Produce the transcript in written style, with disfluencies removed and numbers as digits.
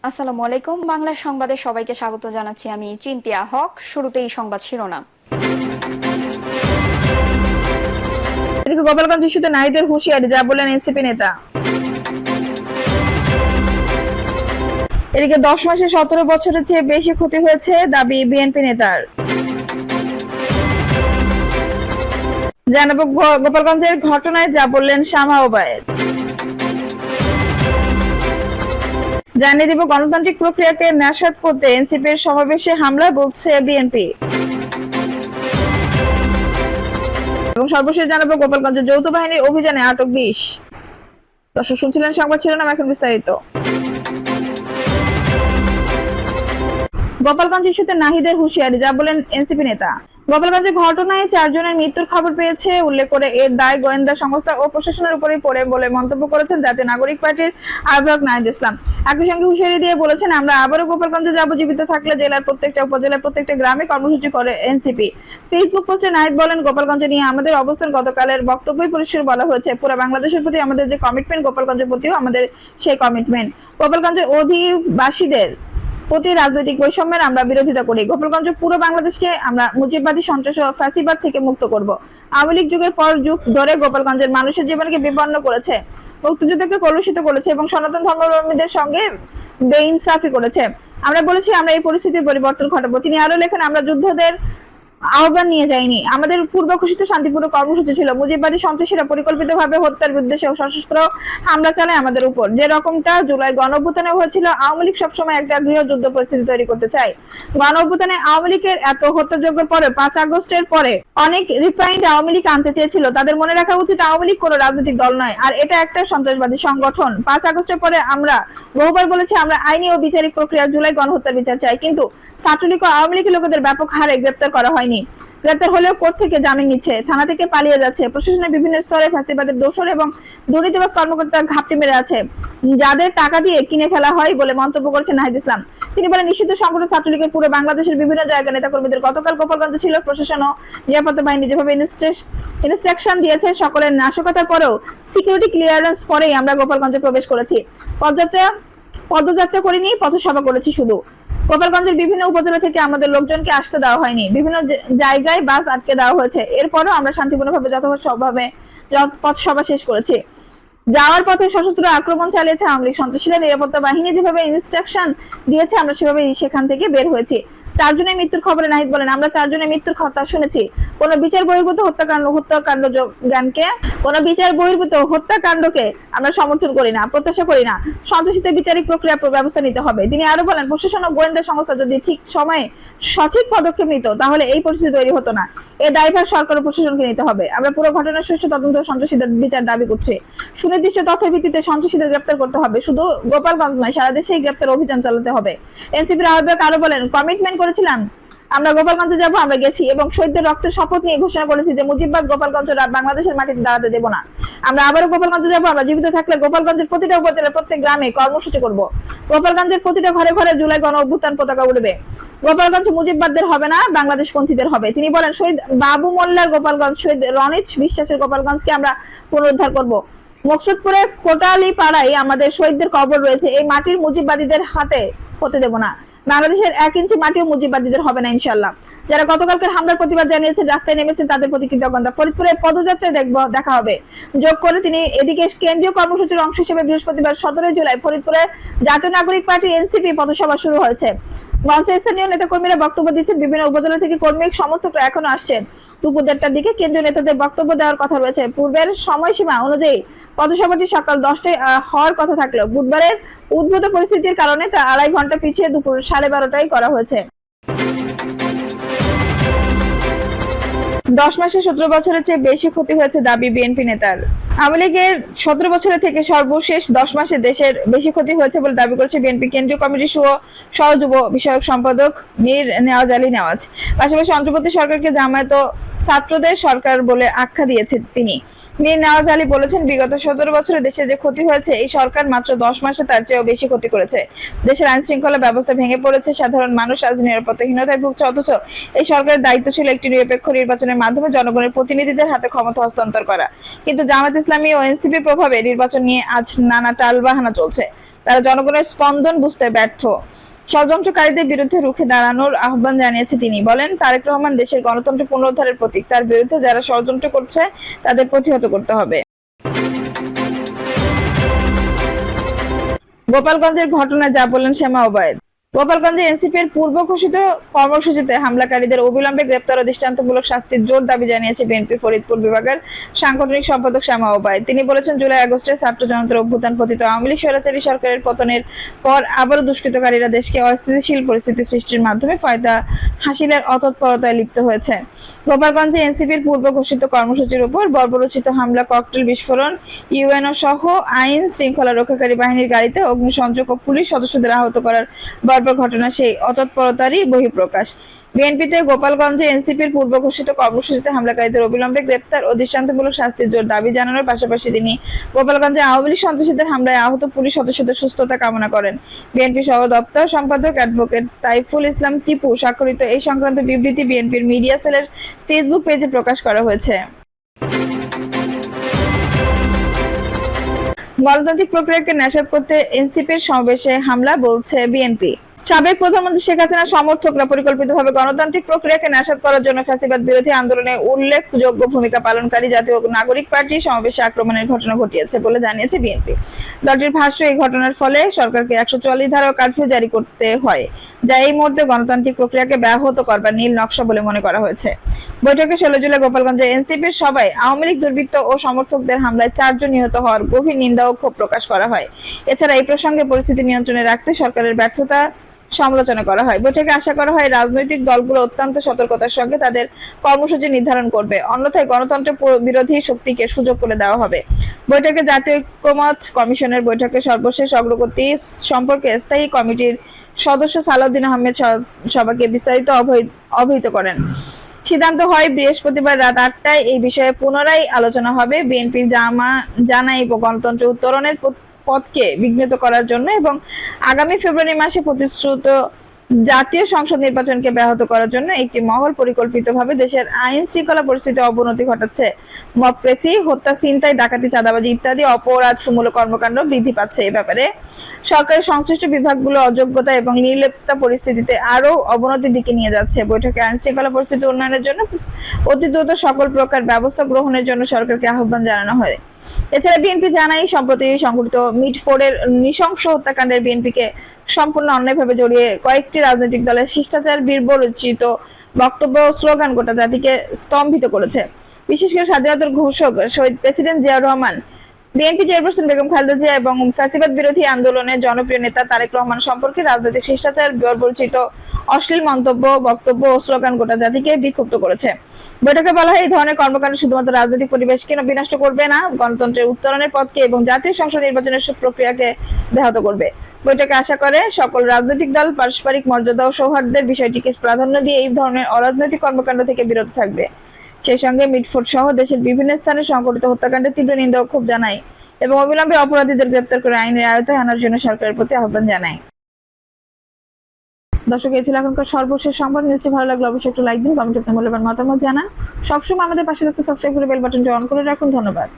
আসসালামু আলাইকুম। বাংলা সংবাদে সবাইকে স্বাগত জানাচ্ছি। আমি চিন্তিয়া হক। শুরুতেই সংবাদ শিরোনাম। এদিকে গোপালগঞ্জ ইস্যুতে নাহিদের হুঁশিয়ারি, যা বললেন এনসিপি নেতা। এদিকে 10 মাসে 17 বছরের চেয়ে বেশি ক্ষতি হয়েছে, দাবি বিএনপি নেতার। জানাবো গোপালগঞ্জের ঘটনায়, যা বললেন শামা ওবায়েদ। জানিয়ে দিব গণতান্ত্রিক প্রক্রিয়াকে নস্যাৎ করতে এনসিপির সমাবেশে হামলা, বলছে বিএনপি। এবং সর্বশেষ জানাবো গোপালগঞ্জের যৌথ বাহিনীর অভিযানে আটক 20। দর্শক শুনছিলেন সংবাদ শিরোনাম, এখন বিস্তারিত। গোপালগঞ্জ ইস্যুতে নাহিদের হুঁশিয়ারি, যা বলেন এনসিপি নেতা। গোপালগঞ্জের ঘটনায় 4 জনের মৃত্যুর খবর পেয়েছে উল্লেখ করে এর দায় গোয়েন্দা সংস্থা ও প্রশাসনের উপরই পড়ে বলে মন্তব্য করেছেন জাতীয় নাগরিক পার্টির আহ্বায়ক নাহিদ ইসলাম। একই সঙ্গে হুঁশিয়ারি দিয়ে বলেছেন, আমরা আবারও গোপালগঞ্জে যাব, জীবিত থাকলে জেলার প্রত্যেকটা উপজেলার প্রত্যেকটা গ্রামে কর্মসূচি করে এনসিপি। ফেসবুক পোস্টে নাহিদ বলেন, গোপালগঞ্জে নিয়ে আমাদের অবস্থান গতকালের বক্তব্যই পরিষ্কার বলা হয়েছে, পুরো বাংলাদেশের প্রতি আমাদের যে কমিটমেন্ট, গোপালগঞ্জের প্রতিও আমাদের সেই কমিটমেন্ট। গোপালগঞ্জের অধিবাসীদের প্রতি রাজনৈতিক বৈষম্যের আমরা বিরোধিতা করি। গোপালগঞ্জ পুরো বাংলাদেশকে আমরা মুজিববাদী সন্ত্রাস ও ফ্যাসিবাদ থেকে মুক্ত করব। আওয়ামী লীগ যুগের পর যুগ ধরে গোপালগঞ্জের মানুষের জীবনকে বিপন্ন করেছে, মুক্তিযুদ্ধকে কলুষিত করেছে এবং সনাতন ধর্মাবলম্বীদের সঙ্গে বেইনসাফি করেছে। আমরা বলেছি আমরা এই পরিস্থিতির পরিবর্তন ঘটাবো। তিনি আরো লেখেন, আমরা যুদ্ধদের আহ্বান নিয়ে যায়নি, আমাদের পূর্ব ঘোষিত শান্তিপূর্ণ কর্মসূচি ছিল। মুজিববাদী সন্ত্রাসীরা পরিকল্পিতভাবে হত্যার উদ্দেশ্যে সশস্ত্র হামলা চালায় আমাদের উপর, যে রকমটা জুলাই গণঅভ্যুত্থানে হয়েছিল। আওয়ামী লীগ সবসময় একটা গৃহযুদ্ধ পরিস্থিতি তৈরি করতে চায়। গণঅভ্যুত্থানে আওয়ামী লীগের এত হত্যাযজ্ঞের পরে 5 আগস্টের পরে অনেক রিফাইন্ড আওয়ামী লীগ আনতে চেয়েছিল। তাদের মনে রাখা উচিত, আওয়ামী লীগ কোনো রাজনৈতিক দল নয়, আর এটা একটা সন্ত্রাসবাদী সংগঠন। 5 আগস্টের পরে আমরা বহুবার বলেছি, আমরা আইনি ও বিচারিক প্রক্রিয়া জুলাই গণহত্যার বিচার চাই, কিন্তু ছাত্রলীগ ও আওয়ামী লীগের লোকেদের ব্যাপক হারে গ্রেপ্তার করা হয়নি। গ্রেপ্তার হলেও কোর্ট থেকে জামিন নিচ্ছে, থানা থেকে পালিয়ে যাচ্ছে। প্রশাসনের বিভিন্ন স্তরে ফ্যাসিবাদের দোসর এবং দুর্নীতিবাজ কর্মকর্তা ঘাপটি মেরে আছে, যাদের টাকা দিয়ে কিনে ফেলা হয় বলে মন্তব্য করেছেন নাহিদ ইসলাম। তিনি বলেন, নিষিদ্ধ সংগঠন ছাত্রলীগের পুরো বাংলাদেশের বিভিন্ন জায়গায় নেতাকর্মীদের গতকাল গোপালগঞ্জে ছিল। প্রশাসন ও নিরাপত্তা বাহিনী যেভাবে ইনস্ট্রাকশন দিয়েছে, সকলের নাশকতার পরেও সিকিউরিটি ক্লিয়ারেন্স পরেই আমরা গোপালগঞ্জে প্রবেশ করেছি। পদযাত্রা করিনি, পথসভা করেছি শুধু। গোপালগঞ্জের বিভিন্ন উপজেলা থেকে আমাদের লোকজনকে আসতে দেওয়া হয়নি, বিভিন্ন জায়গায় বাস আটকে দেওয়া হয়েছে। এরপরও আমরা শান্তিপূর্ণভাবে যথাযথভাবে পথসভা শেষ করেছি। যাওয়ার পথে সশস্ত্র আক্রমণ চালিয়েছে আওয়ামী লীগ সন্ত্রাসীরা। নিরাপত্তা বাহিনী যেভাবে ইনস্ট্রাকশন দিয়েছে, আমরা সেভাবে সেখান থেকে বের হয়েছি। 4 জনের মৃত্যুর খবরে নাহিদ বলেন, আমরা 4 জনের মৃত্যুর কথা শুনেছি। কোন বিচার বহির্ভূত হত্যাকাণ্ডকে আমরা সমর্থন করি না, প্রত্যাশা করি না। সন্ত্রাসীদের বিচারিক প্রক্রিয়া ব্যবস্থা নিতে হবে। তিনি আরো বলেন, প্রশাসন ও গোয়েন্দা সংস্থা যদি ঠিক সময়ে সঠিক পদক্ষেপ নিত, তাহলে এই পরিস্থিতি তৈরি হতো না। এ দায়ভার সরকার ও প্রশাসনকে নিতে হবে। আমরা পুরো ঘটনার সুষ্ঠু তদন্ত, সন্ত্রাসীদের বিচার দাবি করছি। সুনির্দিষ্ট তথ্যের ভিত্তিতে সন্ত্রাসীদের গ্রেপ্তার করতে হবে। শুধু গোপালগঞ্জ নয়, সারা দেশেই গ্রেপ্তার অভিযান চালাতে হবে। এনসিপির আহ্বায়ক আরো বলেন, কমিটমেন্ট করেছিলাম আমরা গোপালগঞ্জে যাব, আমরা গেছি এবং শহীদদের রক্তের শপথ নিয়ে ঘোষণা করেছি যে মুজিববাদ গোপালগঞ্জ বাংলাদেশের মাটিতে দাঁড়াতে দেব না। আমরা আবারও গোপালগঞ্জে যাব, আমরা জীবিত থাকলে গোপালগঞ্জের প্রতিটা উপজেলার প্রত্যেক গ্রামে কর্মসূচি করব। গোপালগঞ্জের প্রতিটা ঘরে ঘরে জুলাই গণ অভ্যুত্থান পতাকা উঠবে। গোপালগঞ্জ মুজিববাদদের হবে না, বাংলাদেশ পন্থীদের হবে। তিনি বলেন, শহীদ বাবু মোল্লার গোপালগঞ্জ, শহীদ রনিজ বিশ্বাসের গোপালগঞ্জকে আমরা পুনরুদ্ধার করব। মকসুদপুরে কোটালি পাড়ায় আমাদের শহীদদের কবর রয়েছে, এই মাটির মুজিববাদীদের হাতে হতে দেব না। বাংলাদেশের 1 ইঞ্চি মাটিও মুজিববাদীদের হবে না ইনশাআল্লাহ। যারা গতকালকের হামলার প্রতিবাদ জানিয়েছেন, রাস্তায় নেমেছেন, তাদের প্রতি কৃতজ্ঞতা। ফরিদপুরে পদযাত্রায় দেখা হবে যোগ করে তিনি এদিকে কেন্দ্রীয় কর্মসূচির অংশ হিসেবে বৃহস্পতিবার 17 জুলাই ফরিদপুরে জাতীয় নাগরিক পার্টি এনসিপি পথসভা শুরু হয়েছে। মঞ্চে স্থানীয় নেতাকর্মীরা বক্তব্য দিচ্ছেন, বিভিন্ন উপজেলা থেকে কর্মী সমর্থকরা এখনো আসছেন। দুপুর 1টার দিকে কেন্দ্রীয় নেতাদের বক্তব্য দেওয়ার কথা রয়েছে। পূর্বের সময়সীমা অনুযায়ী পথসভাটি সকাল 10টায় হওয়ার কথা থাকলেও বুধবারের উদ্ভূত পরিস্থিতির কারণে তা 2.5 ঘন্টা পিছিয়ে দুপুর 12:30টায় করা হয়েছে। 10 মাসে 17 বছরের চেয়ে বেশি ক্ষতি হয়েছে, দাবি বিএনপি নেতার। আওয়ামী লীগের 17 বছরের থেকে সর্বশেষ 10 মাসে দেশের বেশি ক্ষতি হয়েছে বলে দাবি করেছে বিএনপি কেন্দ্রীয় কমিটির সহ যুব বিষয়ক সম্পাদক মীর নেওয়াজ আলী নেওয়াজ। পাশাপাশি অন্তর্বর্তী সরকারকে জামায়াত ও ছাত্রদের সরকার বলে আখ্যা দিয়েছে তিনি। মীর নেওয়াজ আলী বলেছেন, বিগত 17 বছরে দেশে যে ক্ষতি হয়েছে, এই সরকার মাত্র 10 মাসে তার চেয়েও বেশি ক্ষতি করেছে। দেশের আইন শৃঙ্খলা ব্যবস্থা ভেঙে পড়েছে, সাধারণ মানুষ আজ নিরাপত্তাহীনতায় ভুগছে। অথচ এই সরকারের দায়িত্ব ছিল একটি নিরপেক্ষ নির্বাচনের মাধ্যমে জনগণের প্রতিনিধিদের হাতে ক্ষমতা হস্তান্তর করা। কিন্তু জামায়াত ইসলামী ও এনসিপির প্রভাবে নির্বাচন নিয়ে আজ নানা টালবাহানা চলছে। তারা জনগণের স্পন্দন বুঝতে ব্যর্থ। ষড়যন্ত্রকারীদের বিরুদ্ধে রুখে দাঁড়ানোর আহ্বান জানিয়েছে তিনি। বলেন, তারেক রহমান দেশের গণতন্ত্র পুনরুদ্ধারের প্রতীক। তার বিরুদ্ধে যারা ষড়যন্ত্র করছে তাদের প্রতিহত করতে হবে। গোপালগঞ্জের ঘটনা যা বললেন শ্যামা ওবায়েদ। গোপালগঞ্জে এনসিপির পূর্ব ঘোষিত কর্মসূচিতে হামলাকারীদের অবিলম্বে গ্রেপ্তার ও দৃষ্টান্তমূলক শাস্তির জোর দাবি জানিয়েছে বিএনপি ফরিদপুর বিভাগের সাংগঠনিক সম্পাদক শ্যামা ওবায়েদ। তিনি বলেছেন, জুলাই আগস্টে ছাত্র জনতার অভ্যুত্থান পতিত আওয়ামী লীগ স্বৈরাচারী সরকারের পতনের পর আবারও দুষ্কৃতকারীরা দেশকে অস্থিতিশীল পরিস্থিতি সৃষ্টির মাধ্যমে ফায়দা হাসিলের অতৎপরতায় লিপ্ত হয়েছে। গোপালগঞ্জে এনসিপির পূর্ব ঘোষিত কর্মসূচির উপর বর্বরোচিত হামলা, ককটেল বিস্ফোরণ, ইউএনও সহ আইন শৃঙ্খলা রক্ষাকারী বাহিনীর গাড়িতে অগ্নিসংযোগ ও পুলিশ সদস্যদের আহত করার ঘটনা সেই অতৎপরতারই বহিঃপ্রকাশ। বিএনপিতে গোপালগঞ্জে এনসিপির পূর্ব ঘোষিত কর্মসূচিতে হামলাকারীদের অবিলম্বে গ্রেপ্তার ও দৃষ্টান্তমূলক শাস্তির জোর দাবি জানানোর পাশাপাশি তিনি গোপালগঞ্জে আওয়ামী লীগ সন্ত্রাসীদের হামলায় আহত পুলিশ সদস্যদের সুস্থতা কামনা করেন। বিএনপি সহ দপ্তর সম্পাদক অ্যাডভোকেট তাইফুল ইসলাম টিপু স্বাক্ষরিত এই সংক্রান্ত বিবৃতি বিএনপির মিডিয়া সেলের ফেসবুক পেজে প্রকাশ করা হয়েছে। গণতান্ত্রিক প্রক্রিয়াকে নিষেধ করতে এনসিপির সমাবেশে হামলা, বলছে বিএনপি। সাবেক প্রধানমন্ত্রী শেখ হাসিনার সমর্থকরা পরিকল্পিতভাবে গণতান্ত্রিক প্রক্রিয়াকে নিষেধ করার জন্য ফ্যাসিবাদ বিরোধী আন্দোলনে উল্লেখযোগ্য ভূমিকা পালনকারী জাতীয় নাগরিক পার্টি সমাবেশে আক্রমণের ঘটনা ঘটিয়েছে বলে জানিয়েছে বিএনপি। দলটির ভাষ্য, এই ঘটনার ফলে সরকারকে 144 ধারা কারফিউ জারি করতে হয়, যা এই মুহূর্তে গণতান্ত্রিক প্রক্রিয়াকে ব্যাহত করবার নীল নকশা বলে মনে করা হয়েছে। বৈঠকে 16 জুলাই গোপালগঞ্জে এনসিপির সভায় আওয়ামী লীগ দুর্বৃত্ত ও সমর্থকদের হামলায় 4 জন নিহত হওয়ার গভীর নিন্দা ও ক্ষোভ প্রকাশ করা হয়। এছাড়া এই প্রসঙ্গে পরিস্থিতি নিয়ন্ত্রণে রাখতে সরকারের ব্যর্থতা সমালোচনা করা হয়। বৈঠকে আশা করা হয় রাজনৈতিক দলগুলো অত্যন্ত সতর্কতার সঙ্গে তাদের কর্মসূচি নির্ধারণ করবে, অন্যথায় গণতন্ত্র বিরোধী শক্তিকে সুযোগ করে দেওয়া হবে। বৈঠকে জাতীয় ঐক্যমত কমিশনের বৈঠকে সর্বশেষ অগ্রগতি সম্পর্কে স্থায়ী কমিটির সদস্য সালাউদ্দিন আহমেদ সবাইকে বিস্তারিত অবহিত করেন। সিদ্ধান্ত হয় বৃহস্পতিবার রাত 8টায় এই বিষয়ে পুনরায় আলোচনা হবে। বিএনপির জানাই গণতন্ত্র উত্তরণের পথকে বিঘ্নিত করার জন্য এবং আগামী ফেব্রুয়ারি মাসে প্রতিশ্রুত জাতীয় সংসদ নির্বাচনকে ব্যাহত করার জন্য একটি মহল পরিকল্পিতভাবে দেশের আইন শৃঙ্খলা পরিস্থিতি অবনতি ঘটাচ্ছে। মবক্রেসি, হত্যা, ছিনতাই, ডাকাতি, চাঁদাবাজি ইত্যাদি অপরাধমূলক কর্মকাণ্ড বৃদ্ধি পাচ্ছে। এ ব্যাপারে সরকারের সংশ্লিষ্ট বিভাগগুলো অযোগ্যতা এবং নির্লিপ্ততা পরিস্থিতিতে আরও অবনতির দিকে নিয়ে যাচ্ছে। বৈঠকে আইন শৃঙ্খলা পরিস্থিতি উন্নয়নের জন্য অতি দ্রুত সকল প্রকার ব্যবস্থা গ্রহণের জন্য সরকারকে আহ্বান জানানো হয়। এছাড়া বিএনপি জানাই, সম্প্রতি সংঘটিত মিটফোর্ডের নৃশংস হত্যাকাণ্ডের বিএনপিকে সম্পূর্ণ অন্যায়ভাবে জড়িয়ে কয়েকটি রাজনৈতিক দলের শিষ্টাচার বীরবরচিত বক্তব্য ও স্লোগান গোটা জাতিকে স্তম্ভিত করেছে। বিশেষ করে স্বাধীনতার ঘোষক শহীদ প্রেসিডেন্ট জিয়াউর রহমান, বিএনপি চেয়ারপারসন বেগম খালেদা জিয়া এবং ফ্যাসিবাদ বিরোধী আন্দোলনের জনপ্রিয় নেতা তারেক রহমান সম্পর্কে রাজনৈতিক শিষ্টাচার বীরবরচিত অশ্লীল মন্তব্য, বক্তব্য ও স্লোগান গোটা জাতিকে বিক্ষুব্ধ করেছে। বৈঠকে বলা হয়, এই ধরনের কর্মকাণ্ড শুধুমাত্র রাজনৈতিক পরিবেশকে বিনষ্ট করবে না, গণতন্ত্রের উত্তরণের পথকে এবং জাতীয় সংসদ নির্বাচনের প্রক্রিয়াকে ব্যাহত করবে। বৈঠকে আশা করে সকল রাজনৈতিক দল পারস্পরিক মর্যাদা ও সৌহার্দ্যের বিষয়টিকে প্রাধান্য দিয়ে এই ধরনের অরাজনৈতিক কর্মকাণ্ড থেকে বিরত থাকবে। সেই সঙ্গে মিটফোর্ড সহ দেশের বিভিন্ন স্থানে সংঘটিত হত্যাকাণ্ডের তীব্র নিন্দা ও ক্ষোভ জানায় এবং অবিলম্বে অপরাধীদের গ্রেপ্তার করে আইনের আওতায় আনার জন্য সরকারের প্রতি আহ্বান জানায়। দর্শক, এই ছিল এখনকার সর্বশেষ সংবাদ। নিশ্চয়ই ভালো লাগলো, অবশ্যই একটু লাইক দিন, কমেন্টে আপনার মূল্যবান মতামত জানান। সবসময় আমাদের পাশে থাকতে সাবস্ক্রাইব করে বেল বাটনটি অন করে রাখুন। ধন্যবাদ।